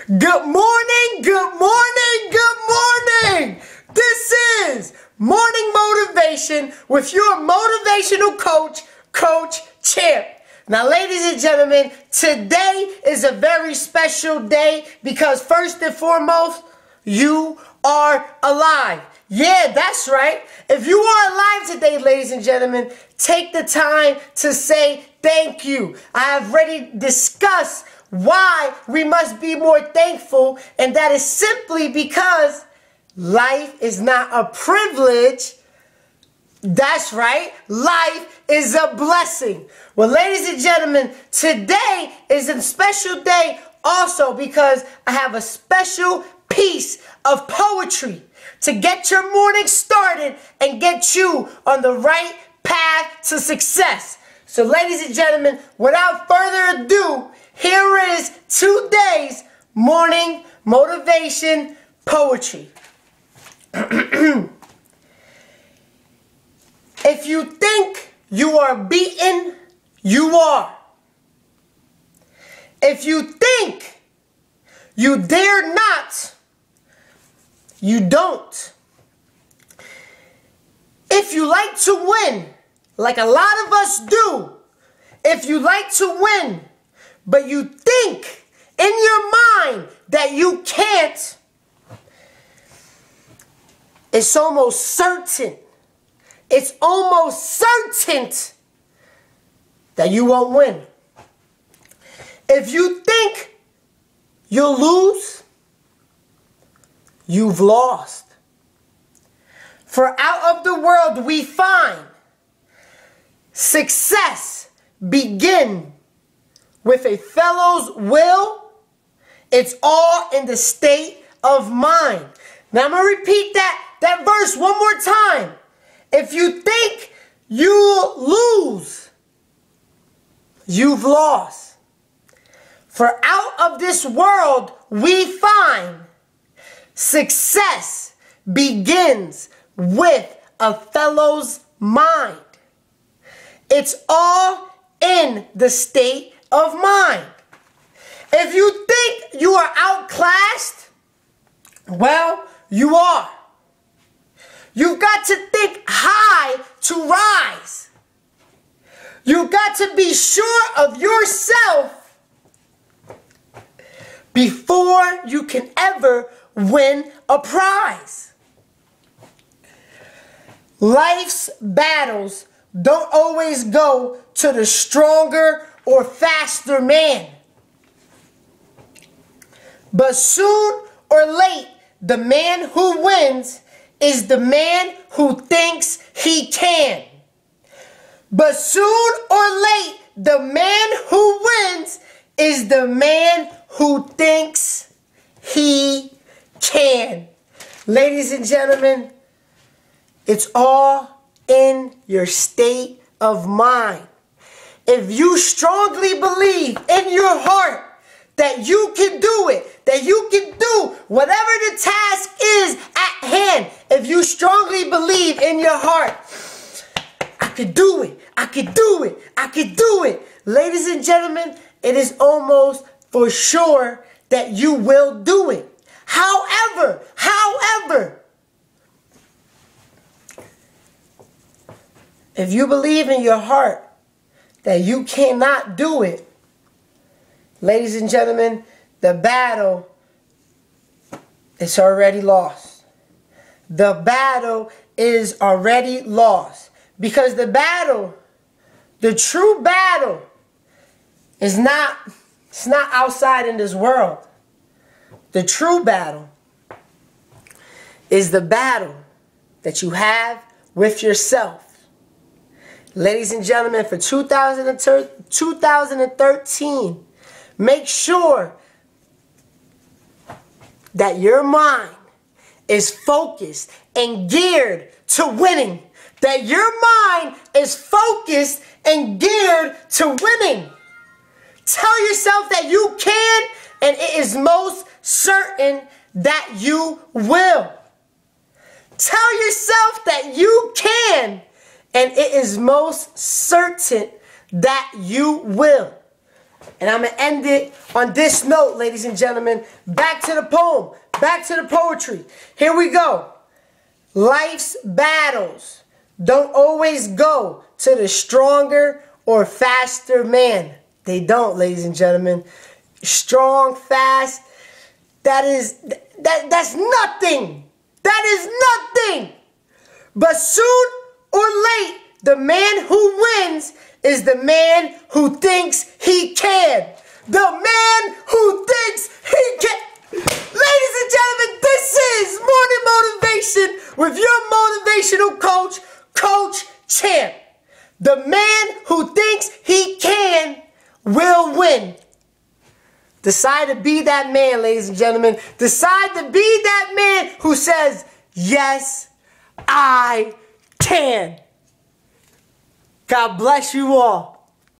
Good morning, good morning, good morning. This is Morning Motivation with your motivational coach, Coach Champ. Now, ladies and gentlemen, today is a very special day because first and foremost, you are alive. Yeah, that's right. If you are alive today, ladies and gentlemen, take the time to say thank you. I have already discussed why we must be more thankful, and that is simply because life is not a privilege. That's right. Life is a blessing. Well, ladies and gentlemen, today is a special day also because I have a special piece of poetry to get your morning started and get you on the right path to success. So, ladies and gentlemen, without further ado, here is today's morning motivation poetry. If you think you are beaten, you are. If you think you dare not, you don't. If you like to win, like a lot of us do, if you like to win, but you think in your mind that you can't, it's almost certain. It's almost certain that you won't win. If you think you'll lose, you've lost. For out of the world we find success begin with a fellow's will. It's all in the state of mind. Now I'm going to repeat that verse one more time. If you think you'll lose, you've lost. For out of this world we find success begins with a fellow's mind. It's all in the state of mind. If you think you are outclassed, well, you are. You've got to think high to rise. You've got to be sure of yourself before you can ever win a prize. Life's battles don't always go to the stronger or faster man. But soon or late, the man who wins is the man who thinks he can. But soon or late, the man who wins is the man who thinks he can. Ladies and gentlemen, it's all in your state of mind. If you strongly believe in your heart that you can do it, that you can do whatever the task is at hand, if you strongly believe in your heart, I could do it, I could do it, I could do it. Ladies and gentlemen, it is almost for sure that you will do it. However, if you believe in your heart that you cannot do it, ladies and gentlemen, the battle is already lost. The battle is already lost. Because the battle, the true battle, it's not outside in this world. The true battle is the battle that you have with yourself. Ladies and gentlemen, for 2013, make sure that your mind is focused and geared to winning. That your mind is focused and geared to winning. Tell yourself that you can, and it is most certain that you will. Tell yourself that you can, and it is most certain that you will. And I'm going to end it on this note, ladies and gentlemen. Back to the poem. Back to the poetry. Here we go. Life's battles don't always go to the stronger or faster man. They don't, ladies and gentlemen. Strong, fast, that's nothing. That is nothing. But soon or late, the man who wins is the man who thinks he can. The man who thinks he can. Ladies and gentlemen, this is Morning Motivation with your motivational coach, Coach Champ. The man who thinks he can will win. Decide to be that man, ladies and gentlemen. Decide to be that man who says, yes, I can. God bless you all.